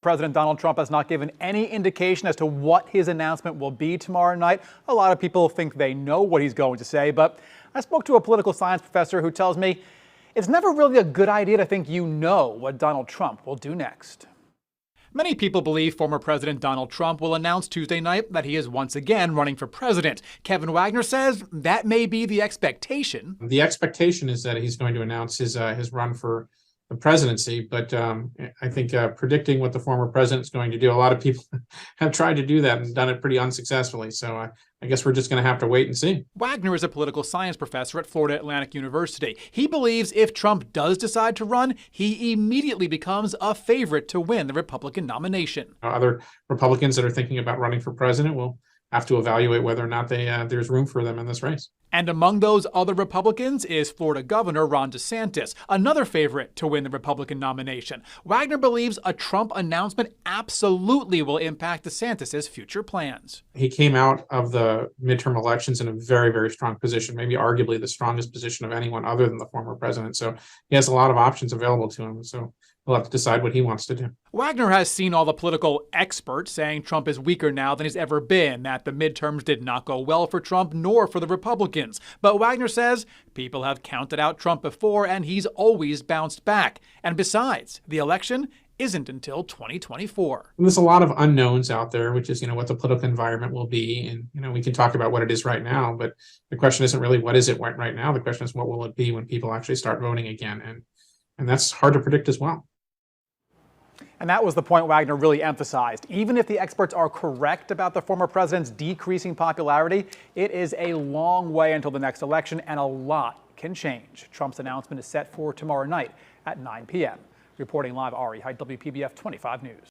President Donald Trump has not given any indication as to what his announcement will be tomorrow night. A lot of people think they know what he's going to say, but I spoke to a political science professor who tells me it's never really a good idea to think you know what Donald Trump will do next. Many people believe former President Donald Trump will announce Tuesday night that he is once again running for president. Kevin Wagner says that may be the expectation. The expectation is that he's going to announce his run for the presidency, but I think predicting what the former president is going to do, a lot of people have tried to do that and done it pretty unsuccessfully. So I guess we're just going to have to wait and see. Wagner is a political science professor at Florida Atlantic University. He believes if Trump does decide to run, he immediately becomes a favorite to win the Republican nomination. Other Republicans that are thinking about running for president will have to evaluate whether or not there's room for them in this race. And among those other Republicans is Florida Governor Ron DeSantis, another favorite to win the Republican nomination. Wagner believes a Trump announcement absolutely will impact DeSantis' future plans. He came out of the midterm elections in a very, very strong position, maybe arguably the strongest position of anyone other than the former president. So he has a lot of options available to him. So he'll have to decide what he wants to do. Wagner has seen all the political experts saying Trump is weaker now than he's ever been, that the midterms did not go well for Trump nor for the Republicans. But Wagner says people have counted out Trump before and he's always bounced back. And besides, the election isn't until 2024. And there's a lot of unknowns out there, which is, what the political environment will be. And, we can talk about what it is right now, but the question isn't really what is it right now. The question is what will it be when people actually start voting again? And that's hard to predict as well. And that was the point Wagner really emphasized. Even if the experts are correct about the former president's decreasing popularity, it is a long way until the next election and a lot can change. Trump's announcement is set for tomorrow night at 9 p.m. Reporting live, Ari Height, WPBF 25 News.